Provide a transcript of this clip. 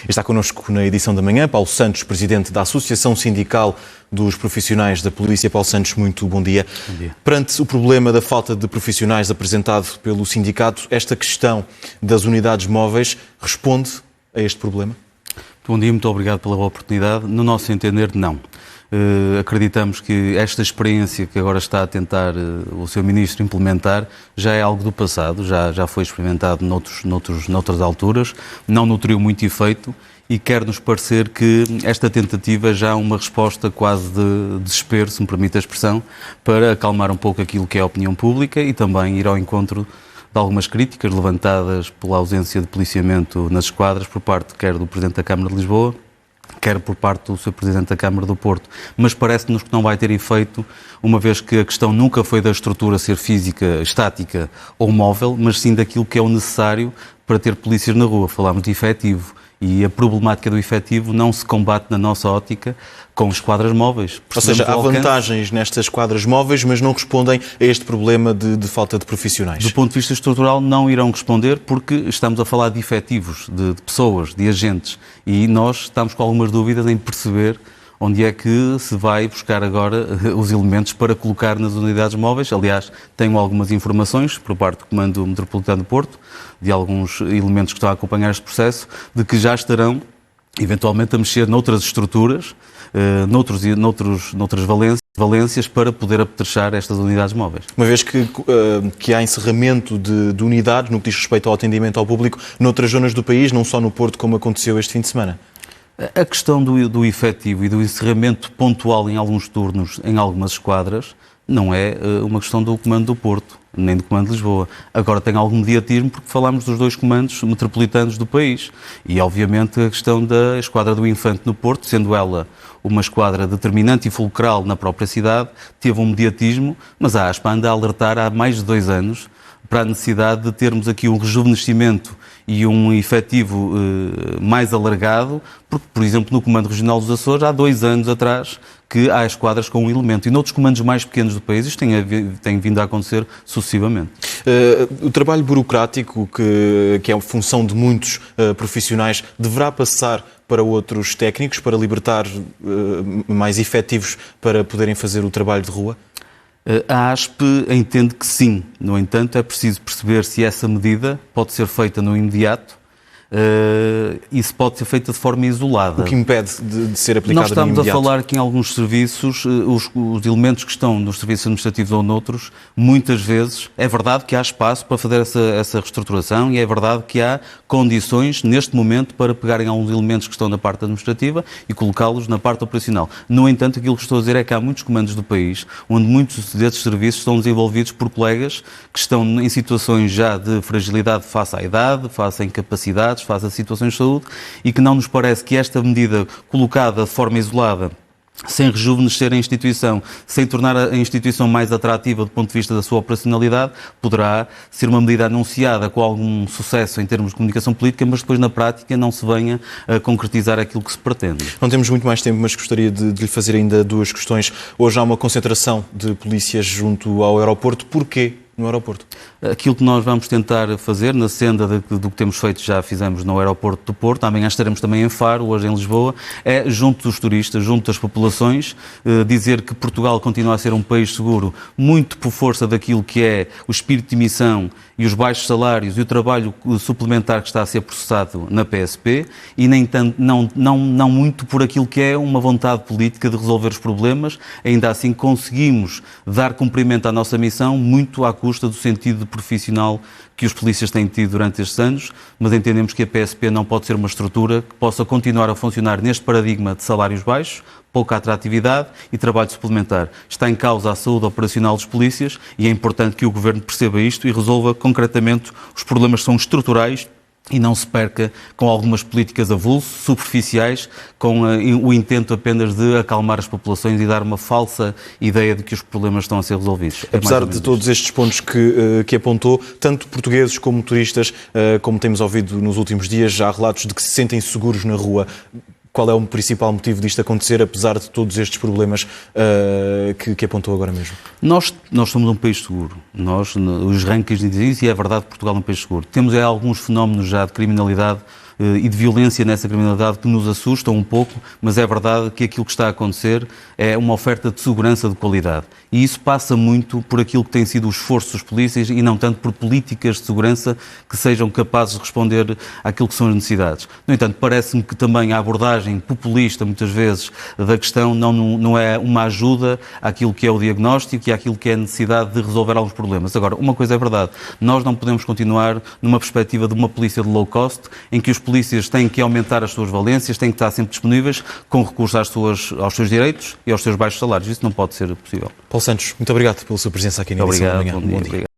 Está connosco na edição da manhã Paulo Santos, presidente da Associação Sindical dos Profissionais da Polícia. Paulo Santos, muito bom dia. Bom dia. Perante o problema da falta de profissionais apresentado pelo sindicato, esta questão das unidades móveis responde a este problema? Bom dia, muito obrigado pela oportunidade. No nosso entender, não. Acreditamos que esta experiência que agora está a tentar o Sr. Ministro implementar já é algo do passado, já foi experimentado noutras alturas, não nutriu muito efeito e quer-nos parecer que esta tentativa já é uma resposta quase de desespero, se me permite a expressão, para acalmar um pouco aquilo que é a opinião pública e também ir ao encontro de algumas críticas levantadas pela ausência de policiamento nas esquadras por parte quer do Presidente da Câmara de Lisboa, quer por parte do Sr. Presidente da Câmara do Porto. Mas parece-nos que não vai ter efeito, uma vez que a questão nunca foi da estrutura ser física, estática ou móvel, mas sim daquilo que é o necessário para ter polícias na rua. Falámos de efetivo. E a problemática do efetivo não se combate, na nossa ótica, com esquadras móveis. Ou seja, há vantagens nestas esquadras móveis, mas não respondem a este problema de falta de profissionais. Do ponto de vista estrutural, não irão responder porque estamos a falar de efetivos, de pessoas, de agentes. E nós estamos com algumas dúvidas em perceber onde é que se vai buscar agora os elementos para colocar nas unidades móveis. Aliás, tenho algumas informações por parte do Comando Metropolitano do Porto, de alguns elementos que estão a acompanhar este processo, de que já estarão, eventualmente, a mexer noutras estruturas, noutras valências para poder apetrechar estas unidades móveis. Uma vez que há encerramento de unidades no que diz respeito ao atendimento ao público noutras zonas do país, não só no Porto, como aconteceu este fim de semana. A questão do efetivo e do encerramento pontual em alguns turnos, em algumas esquadras, não é uma questão do Comando do Porto, nem do Comando de Lisboa. Agora tem algum mediatismo porque falamos dos dois comandos metropolitanos do país. E, obviamente, a questão da Esquadra do Infante no Porto, sendo ela uma esquadra determinante e fulcral na própria cidade, teve um mediatismo, mas a ASPA anda a alertar há mais de 2 anos para a necessidade de termos aqui um rejuvenescimento e um efetivo mais alargado, porque, por exemplo, no Comando Regional dos Açores, há 2 anos atrás, que há esquadras com um elemento. E noutros comandos mais pequenos do país, isto tem vindo a acontecer sucessivamente. O trabalho burocrático, que é a função de muitos profissionais, deverá passar para outros técnicos, para libertar mais efetivos para poderem fazer o trabalho de rua? A ASP entende que sim. No entanto, é preciso perceber se essa medida pode ser feita no imediato e se pode ser feita de forma isolada. O que impede de ser aplicada no imediato? Nós estamos a falar que em alguns serviços, os elementos que estão nos serviços administrativos ou noutros, muitas vezes, é verdade que há espaço para fazer essa reestruturação e é verdade que há condições, neste momento, para pegarem alguns elementos que estão na parte administrativa e colocá-los na parte operacional. No entanto, aquilo que estou a dizer é que há muitos comandos do país onde muitos desses serviços estão desenvolvidos por colegas que estão em situações já de fragilidade face à idade, face a incapacidades, face a situações de saúde, e que não nos parece que esta medida colocada de forma isolada, sem rejuvenescer a instituição, sem tornar a instituição mais atrativa do ponto de vista da sua operacionalidade, poderá ser uma medida anunciada com algum sucesso em termos de comunicação política, mas depois na prática não se venha a concretizar aquilo que se pretende. Não temos muito mais tempo, mas gostaria de lhe fazer ainda 2 questões. Hoje há uma concentração de polícias junto ao aeroporto. Porquê no aeroporto? Aquilo que nós vamos tentar fazer, na senda do que temos feito, já fizemos no aeroporto do Porto, amanhã estaremos também em Faro, hoje em Lisboa, é junto dos turistas, junto das populações, dizer que Portugal continua a ser um país seguro, muito por força daquilo que é o espírito de missão e os baixos salários e o trabalho suplementar que está a ser processado na PSP, e nem tanto, não muito por aquilo que é uma vontade política de resolver os problemas. Ainda assim conseguimos dar cumprimento à nossa missão, muito à custa do sentido profissional que os polícias têm tido durante estes anos, mas entendemos que a PSP não pode ser uma estrutura que possa continuar a funcionar neste paradigma de salários baixos, pouca atratividade e trabalho suplementar. Está em causa a saúde operacional dos polícias e é importante que o Governo perceba isto e resolva concretamente os problemas que são estruturais e não se perca com algumas políticas avulso, superficiais, com o intento apenas de acalmar as populações e dar uma falsa ideia de que os problemas estão a ser resolvidos. Apesar de todos estes pontos que apontou, tanto portugueses como turistas, como temos ouvido nos últimos dias, já há relatos de que se sentem seguros na rua. Qual é o principal motivo disto acontecer, apesar de todos estes problemas que apontou agora mesmo? Nós somos um país seguro. Os rankings dizem isso e é verdade que Portugal é um país seguro. Temos alguns fenómenos já de criminalidade e de violência nessa criminalidade que nos assustam um pouco, mas é verdade que aquilo que está a acontecer é uma oferta de segurança de qualidade. E isso passa muito por aquilo que tem sido o esforço dos polícias e não tanto por políticas de segurança que sejam capazes de responder àquilo que são as necessidades. No entanto, parece-me que também a abordagem populista, muitas vezes, da questão não é uma ajuda àquilo que é o diagnóstico e àquilo que é a necessidade de resolver alguns problemas. Agora, uma coisa é verdade, nós não podemos continuar numa perspectiva de uma polícia de low cost, em que os polícias têm que aumentar as suas valências, têm que estar sempre disponíveis, com recurso aos seus direitos e aos seus baixos salários. Isso não pode ser possível. Paulo Santos, muito obrigado pela sua presença aqui na edição da manhã. Bom dia.